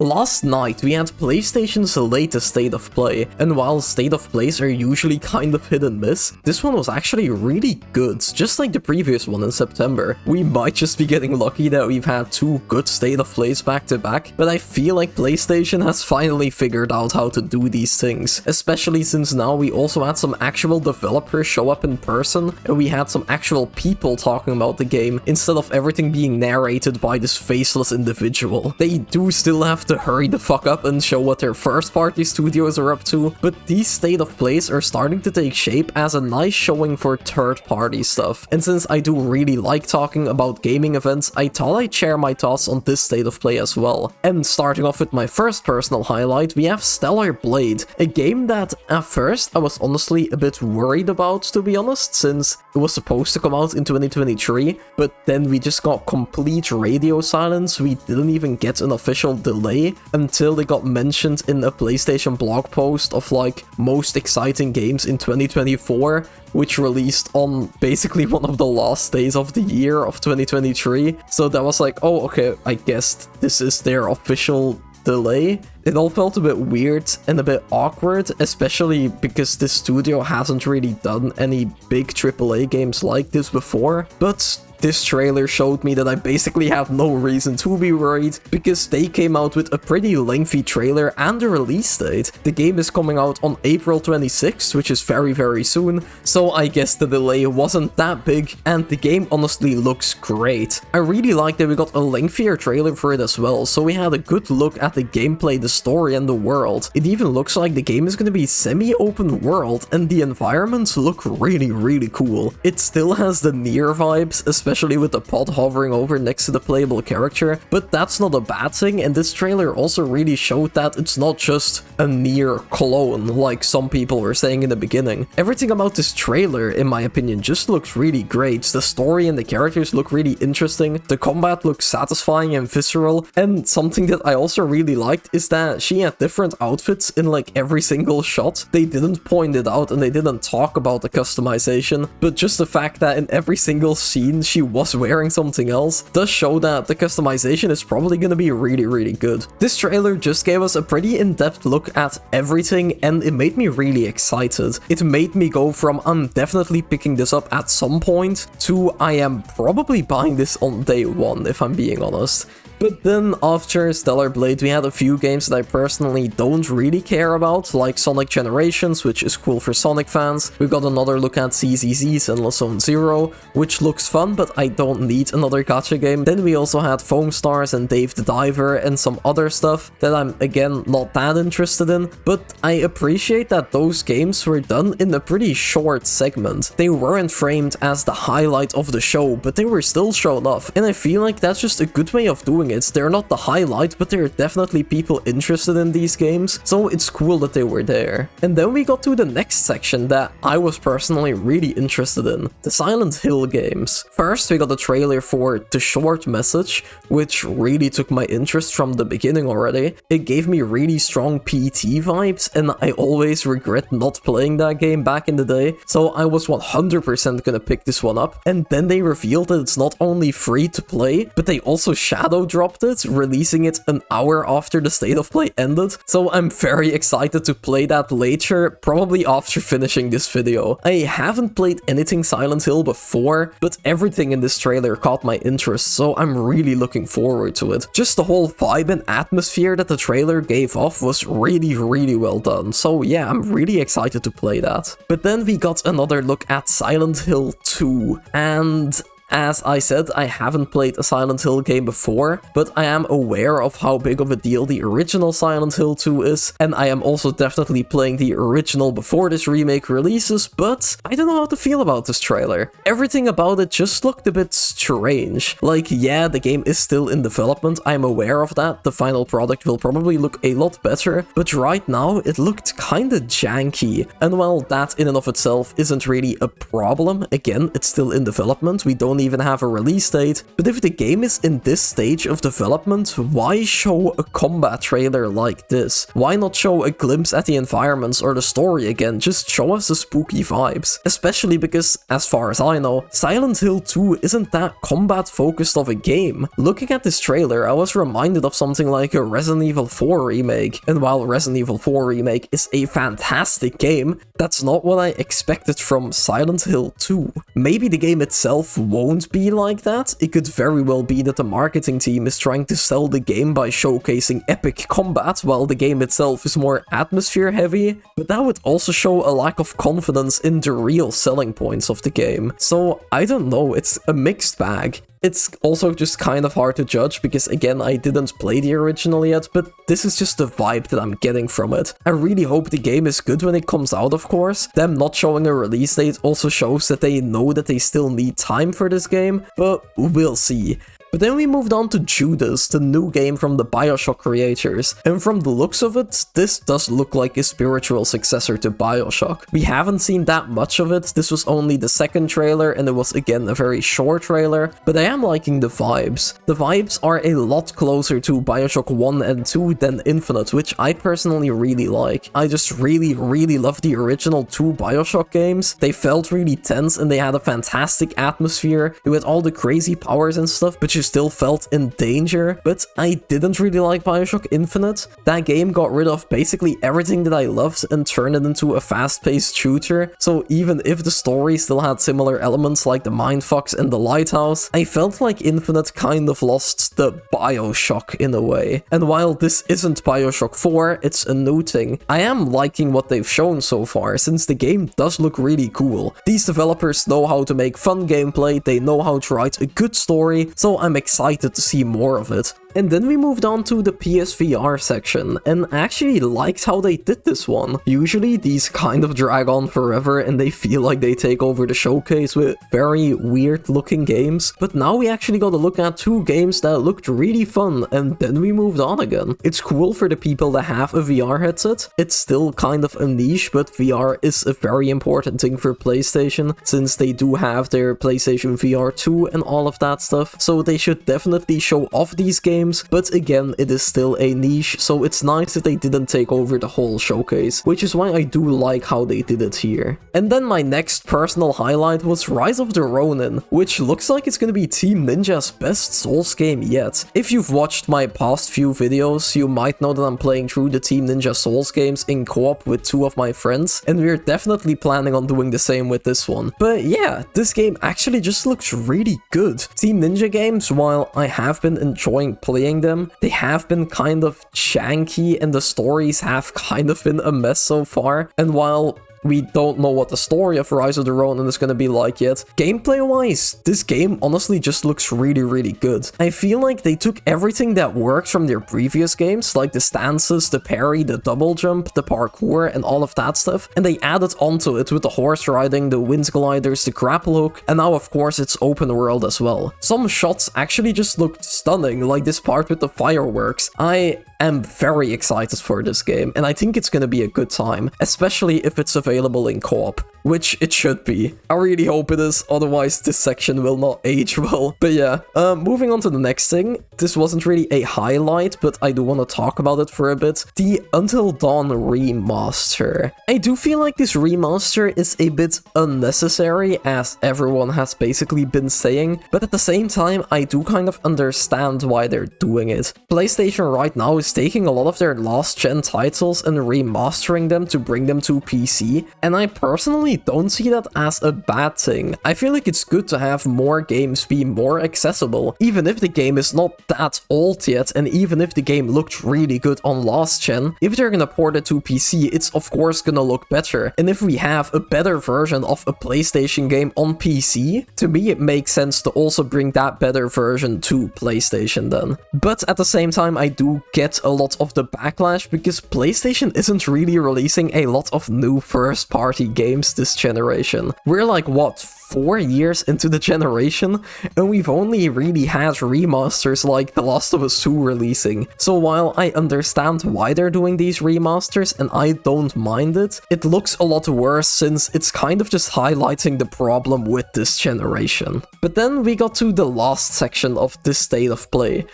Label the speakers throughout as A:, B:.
A: Last night we had PlayStation's latest State of Play, and while State of Plays are usually kind of hit and miss, this one was actually really good, just like the previous one in September. We might just be getting lucky that we've had 2 good State of Plays back to back, but I feel like PlayStation has finally figured out how to do these things, especially since now we also had some actual developers show up in person, and we had some actual people talking about the game, instead of everything being narrated by this faceless individual. They do still have to hurry the fuck up and show what their first party studios are up to, but these State of Plays are starting to take shape as a nice showing for third party stuff. And since I do really like talking about gaming events, I thought I'd share my thoughts on this State of Play as well. And starting off with my first personal highlight, we have Stellar Blade, a game that at first I was honestly a bit worried about, to be honest, since it was supposed to come out in 2023, but then we just got complete radio silence. We didn't even get an official delay until they got mentioned in a PlayStation blog post of like most exciting games in 2024, which released on basically one of the last days of the year of 2023. So that was like, oh, okay, I guess this is their official delay. It all felt a bit weird and a bit awkward, especially because this studio hasn't really done any big AAA games like this before, but this trailer showed me that I basically have no reason to be worried, because they came out with a pretty lengthy trailer and a release date. The game is coming out on April 26th, which is very soon, so I guess the delay wasn't that big, and the game honestly looks great. I really like that we got a lengthier trailer for it as well, so we had a good look at the gameplay, the story, and the world. It even looks like the game is going to be semi-open world, and the environments look really cool. It still has the Nier vibes, especially with the pod hovering over next to the playable character, but that's not a bad thing, and this trailer also really showed that it's not just a Nier clone like some people were saying in the beginning. Everything about this trailer, in my opinion, just looks really great. The story and the characters look really interesting, the combat looks satisfying and visceral, and something that I also really liked is that she had different outfits in like every single shot. They didn't point it out and they didn't talk about the customization, but just the fact that in every single scene she was wearing something else does show that the customization is probably gonna be really good. This trailer just gave us a pretty in-depth look at everything, and it made me really excited. It made me go from I'm definitely picking this up at some point to I am probably buying this on day 1, if I'm being honest. But then after Stellar Blade, we had a few games that I personally don't really care about, like Sonic Generations, which is cool for Sonic fans. We got another look at CZZ's Endless Zone Zero, which looks fun, but I don't need another gacha game. Then we also had Foam Stars and Dave the Diver and some other stuff that I'm again not that interested in, but I appreciate that those games were done in a pretty short segment. They weren't framed as the highlight of the show, but they were still shown off, and I feel like that's just a good way of doing it. They're not the highlight, but there are definitely people interested in these games, so it's cool that they were there. And then we got to the next section that I was personally really interested in, the Silent Hill games. First, we got a trailer for The Short Message, which really took my interest from the beginning already. It gave me really strong PT vibes, and I always regret not playing that game back in the day, so I was 100% gonna pick this one up. And then they revealed that it's not only free to play, but they also shadow dropped it, releasing it an hour after the State of Play ended, so I'm very excited to play that later, probably after finishing this video. I haven't played anything Silent Hill before, but everything in this trailer caught my interest, so I'm really looking forward to it. Just the whole vibe and atmosphere that the trailer gave off was really well done, so yeah, I'm really excited to play that. But then we got another look at Silent Hill 2, and as I said, I haven't played a Silent Hill game before, but I am aware of how big of a deal the original Silent Hill 2 is, and I am also definitely playing the original before this remake releases, but I don't know how to feel about this trailer. Everything about it just looked a bit strange. Like, yeah, the game is still in development, I'm aware of that, the final product will probably look a lot better, but right now it looked kinda janky, and while that in and of itself isn't really a problem, again, it's still in development, we don't even have a release date, but if the game is in this stage of development, why show a combat trailer like this? Why not show a glimpse at the environments or the story again? Just show us the spooky vibes. Especially because, as far as I know, Silent Hill 2 isn't that combat focused of a game. Looking at this trailer, I was reminded of something like a Resident Evil 4 remake, and while Resident Evil 4 Remake is a fantastic game, that's not what I expected from Silent Hill 2. Maybe the game itself won't be like that. It could very well be that the marketing team is trying to sell the game by showcasing epic combat, while the game itself is more atmosphere heavy, but that would also show a lack of confidence in the real selling points of the game. So I don't know, it's a mixed bag. It's also just kind of hard to judge because, again, I didn't play the original yet, but this is just the vibe that I'm getting from it. I really hope the game is good when it comes out, of course. Them not showing a release date also shows that they know that they still need time for this game, but we'll see. But then we moved on to Judas, the new game from the BioShock creators, and from the looks of it, this does look like a spiritual successor to BioShock. We haven't seen that much of it, this was only the second trailer and it was again a very short trailer, but I am liking the vibes. The vibes are a lot closer to BioShock 1 and 2 than Infinite, which I personally really like. I just really love the original two BioShock games. They felt really tense and they had a fantastic atmosphere. You had all the crazy powers and stuff, but you still felt in danger. But I didn't really like BioShock Infinite. That game got rid of basically everything that I loved and turned it into a fast-paced shooter. So even if the story still had similar elements like the mindfucks and the lighthouse, I felt like Infinite kind of lost the BioShock in a way. And while this isn't BioShock 4, it's a new thing. I am liking what they've shown so far, since the game does look really cool. These developers know how to make fun gameplay, they know how to write a good story, so I'm excited to see more of it. And then we moved on to the PSVR section, and I actually liked how they did this one. Usually these kind of drag on forever and they feel like they take over the showcase with very weird looking games, but now we actually got to look at two games that looked really fun, and then we moved on again. It's cool for the people that have a VR headset. It's still kind of a niche, but VR is a very important thing for PlayStation, since they do have their PlayStation VR 2 and all of that stuff, so they should definitely show off these games. But again, it is still a niche, so it's nice that they didn't take over the whole showcase, which is why I do like how they did it here. And then my next personal highlight was Rise of the Ronin, which looks like it's gonna be Team Ninja's best Souls game yet. If you've watched my past few videos, you might know that I'm playing through the Team Ninja Souls games in co-op with two of my friends, and we're definitely planning on doing the same with this one. But yeah, this game actually just looks really good. Team Ninja games, while I have been enjoying playing them, they have been kind of janky and the stories have kind of been a mess so far. And while we don't know what the story of Rise of the Ronin is gonna be like yet, gameplay-wise, this game honestly just looks really good. I feel like they took everything that worked from their previous games, like the stances, the parry, the double jump, the parkour, and all of that stuff, and they added onto it with the horse riding, the wind gliders, the grapple hook, and now of course it's open world as well. Some shots actually just looked stunning, like this part with the fireworks. I am very excited for this game, and I think it's gonna be a good time, especially if it's available in co-op, which it should be. I really hope it is, otherwise this section will not age well. But yeah, moving on to the next thing. This wasn't really a highlight, but I do want to talk about it for a bit. The Until Dawn remaster. I do feel like this remaster is a bit unnecessary, as everyone has basically been saying, but at the same time, I do kind of understand why they're doing it. PlayStation right now is taking a lot of their last-gen titles and remastering them to bring them to PC, and I personally don't see that as a bad thing. I feel like it's good to have more games be more accessible, even if the game is not that old yet, and even if the game looked really good on last gen. If they're gonna port it to PC, it's of course gonna look better, and if we have a better version of a PlayStation game on PC, to me it makes sense to also bring that better version to PlayStation then. But at the same time, I do get a lot of the backlash because PlayStation isn't really releasing a lot of new first-party games this generation. We're like, what, 4 years into the generation, and we've only really had remasters like The Last of Us 2 releasing. So while I understand why they're doing these remasters, and I don't mind it, it looks a lot worse since it's kind of just highlighting the problem with this generation. But then we got to the last section of this state of play.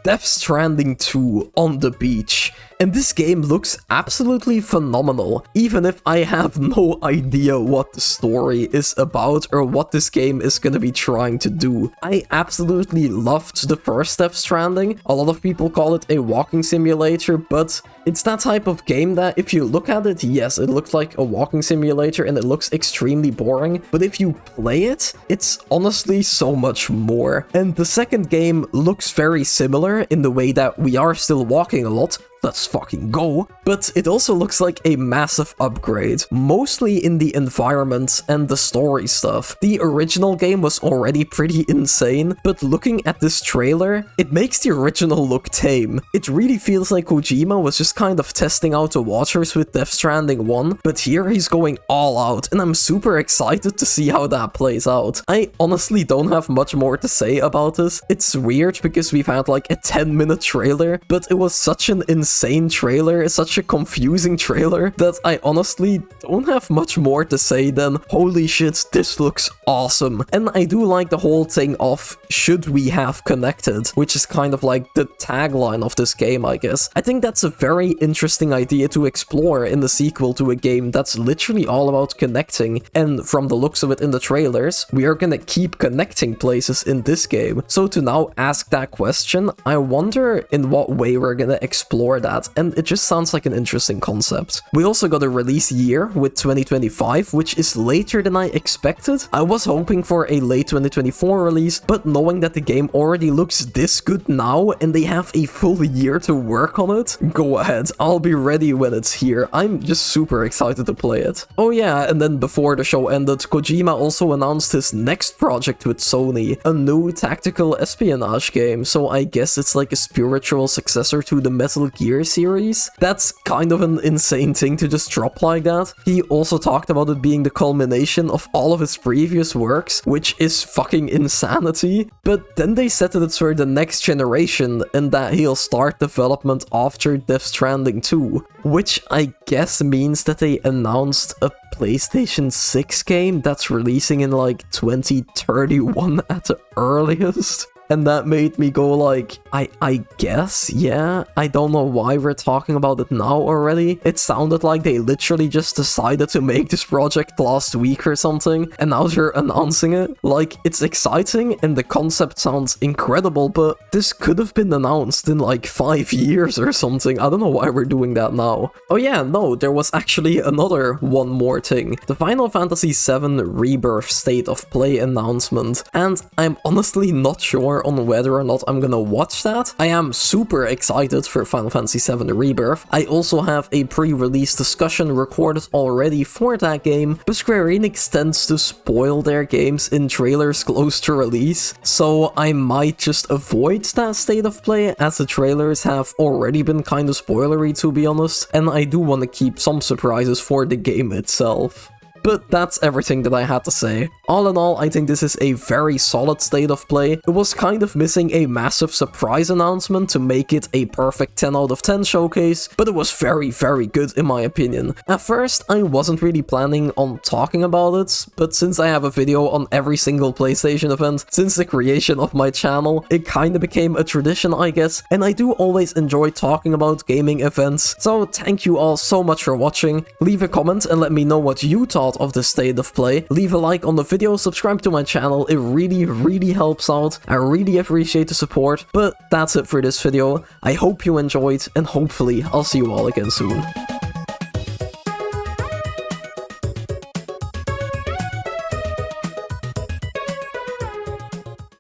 A: Death Stranding 2 on the beach. And this game looks absolutely phenomenal, even if I have no idea what the story is about or what this game is gonna be trying to do. I absolutely loved the first Death Stranding. A lot of people call it a walking simulator, but it's that type of game that if you look at it, yes, it looks like a walking simulator and it looks extremely boring, but if you play it, it's honestly so much more. And the second game looks very similar in the way that we are still walking a lot. Let's fucking go. But it also looks like a massive upgrade, mostly in the environment and the story stuff. The original game was already pretty insane, but looking at this trailer, it makes the original look tame. It really feels like Kojima was just kind of testing out the waters with Death Stranding 1, but here he's going all out, and I'm super excited to see how that plays out. I honestly don't have much more to say about this. It's weird because we've had like a 10-minute trailer, but it was such an insane trailer, it's such a confusing trailer that I honestly don't have much more to say than holy shit, this looks awesome. And I do like the whole thing of should we have connected, which is kind of like the tagline of this game, I guess. I think that's a very interesting idea to explore in the sequel to a game that's literally all about connecting, and from the looks of it in the trailers, we are gonna keep connecting places in this game. So to now ask that question, I wonder in what way we're gonna explore that, and it just sounds like an interesting concept. We also got a release year with 2025, which is later than I expected. I was hoping for a late 2024 release, but knowing that the game already looks this good now and they have a full year to work on it, go ahead, I'll be ready when it's here. I'm just super excited to play it. Oh yeah, and then before the show ended, Kojima also announced his next project with Sony, a new tactical espionage game, so I guess it's like a spiritual successor to the Metal Gear series. That's kind of an insane thing to just drop like that. He also talked about it being the culmination of all of his previous works, which is fucking insanity. But then they said that it's for the next generation and that he'll start development after Death Stranding 2, which I guess means that they announced a PlayStation 6 game that's releasing in like 2031 at the earliest. And that made me go like, I guess, yeah, I don't know why we're talking about it now already. It sounded like they literally just decided to make this project last week or something, and now they're announcing it. Like, it's exciting and the concept sounds incredible, but this could have been announced in like 5 years or something. I don't know why we're doing that now. Oh yeah, no, there was actually another one more thing. The Final Fantasy VII Rebirth State of Play announcement, and I'm honestly not sure on whether or not I'm gonna watch that. I am super excited for Final Fantasy VII Rebirth. I also have a pre-release discussion recorded already for that game, but Square Enix tends to spoil their games in trailers close to release, so I might just avoid that state of play as the trailers have already been kind of spoilery, to be honest, and I do want to keep some surprises for the game itself. But that's everything that I had to say. All in all, I think this is a very solid state of play. It was kind of missing a massive surprise announcement to make it a perfect 10 out of 10 showcase, but it was very, very good in my opinion. At first, I wasn't really planning on talking about it, but since I have a video on every single PlayStation event since the creation of my channel, it kinda became a tradition, I guess, and I do always enjoy talking about gaming events. So thank you all so much for watching. Leave a comment and let me know what you thought of the state of play. Leave a like on the video, subscribe to my channel, it really helps out. I really appreciate the support, but that's it for this video. I hope you enjoyed, and hopefully I'll see you all again soon.